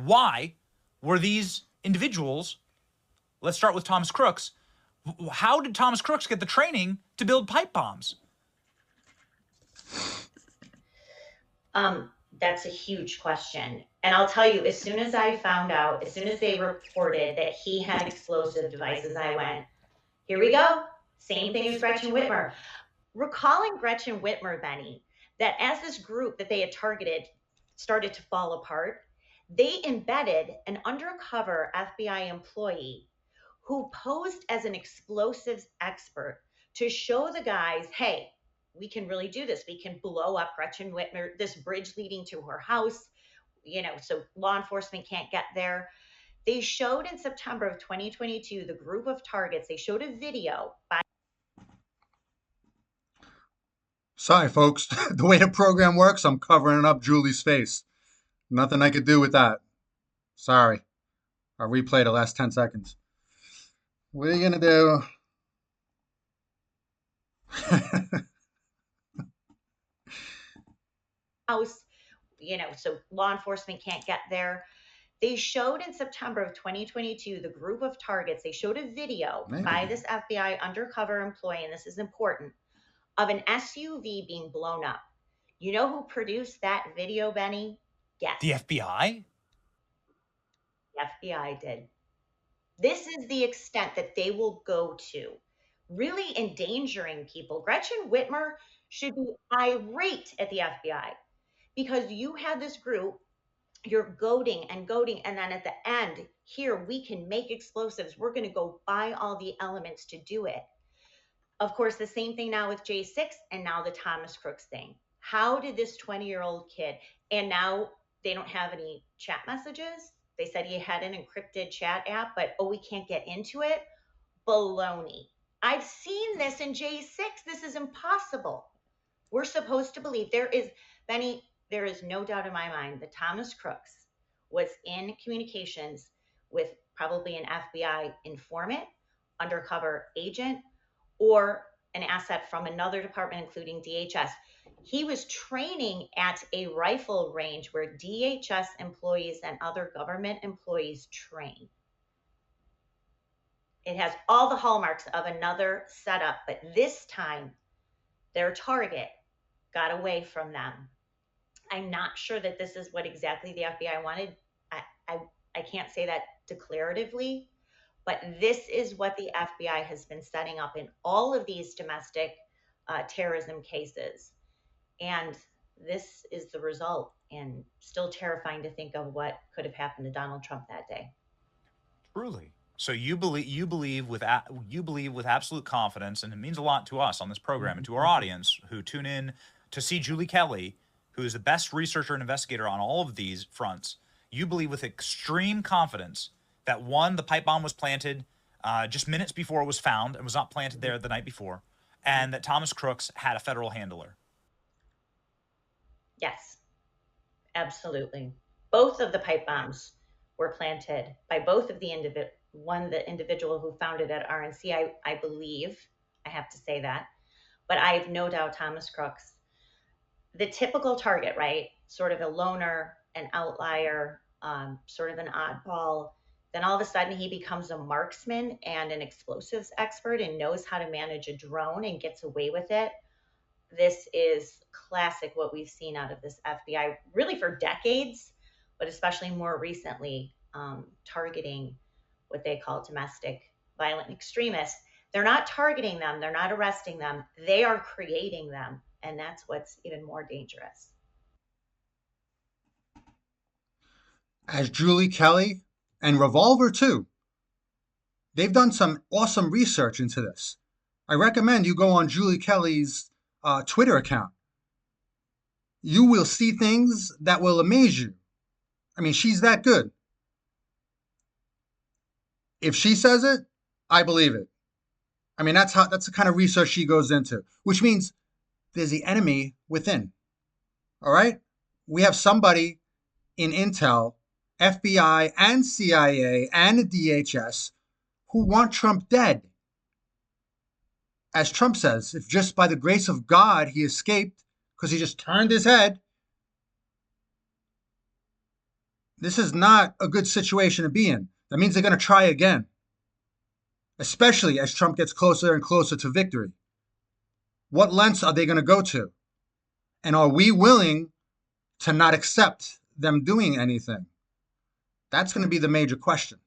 Why were these individuals, let's start with Thomas Crooks, how did Thomas Crooks get the training to build pipe bombs? That's a huge question. And I'll tell you, as soon as I found out, as soon as they reported that he had explosive devices, I went, here we go. Same thing as Gretchen Whitmer. Recalling Gretchen Whitmer, Benny, that as this group that they had targeted started to fall apart, they embedded an undercover FBI employee who posed as an explosives expert to show the guys, hey, we can really do this. We can blow up Gretchen Whitmer, this bridge leading to her house, so law enforcement can't get there. They showed in September of 2022, the group of targets, they showed a video by. Sorry, folks. The way the program works, I'm covering up Julie's face. Nothing I could do with that. Sorry. I'll replay the last 10 seconds. What are you going to do? House, so law enforcement can't get there. They showed in September of 2022, the group of targets, they showed a video by this FBI undercover employee, and this is important, of an SUV being blown up. You know who produced that video, Benny? Guess. The FBI? The FBI did. This is the extent that they will go to, really endangering people. Gretchen Whitmer should be irate at the FBI because you had this group, you're goading, and then at the end, here, we can make explosives. We're going to go buy all the elements to do it. Of course, the same thing now with J6 and now the Thomas Crooks thing. How did this 20-year-old kid, and now they don't have any chat messages. They said he had an encrypted chat app, but we can't get into it. Baloney. I've seen this in J6. This is impossible. We're supposed to believe Benny, there is no doubt in my mind that Thomas Crooks was in communications with probably an FBI informant, undercover agent, or an asset from another department, including DHS. He was training at a rifle range where DHS employees and other government employees train. It has all the hallmarks of another setup, but this time their target got away from them. I'm not sure that this is what exactly the FBI wanted. I can't say that declaratively, but this is what the FBI has been setting up in all of these domestic terrorism cases. And this is the result, and still terrifying to think of what could have happened to Donald Trump that day. Truly. So you believe with absolute confidence, and it means a lot to us on this program and to our audience who tune in to see Julie Kelly, who is the best researcher and investigator on all of these fronts. You believe with extreme confidence that one, the pipe bomb was planted just minutes before it was found and was not planted there the night before, and that Thomas Crooks had a federal handler. Yes, absolutely. Both of the pipe bombs were planted by both of the individual who found it at RNC, I believe. I have to say that. But I have no doubt Thomas Crooks, the typical target, right? Sort of a loner, an outlier, sort of an oddball. Then all of a sudden he becomes a marksman and an explosives expert and knows how to manage a drone and gets away with it. This is classic what we've seen out of this FBI really for decades, but especially more recently, targeting what they call domestic violent extremists. They're not targeting them. They're not arresting them. They are creating them. And that's what's even more dangerous. As Julie Kelly and Revolver too, they've done some awesome research into this. I recommend you go on Julie Kelly's Twitter account. You will see things that will amaze you. I mean, she's that good. If she says it, I believe it. I mean, that's the kind of research she goes into, which means there's the enemy within. All right? We have somebody in Intel, FBI, and CIA, and the DHS who want Trump dead. As Trump says, if just by the grace of God he escaped because he just turned his head, This is not a good situation to be in. That means they're going to try again, especially as Trump gets closer and closer to victory. What lengths are they going to go to? And are we willing to not accept them doing anything? That's going to be the major question.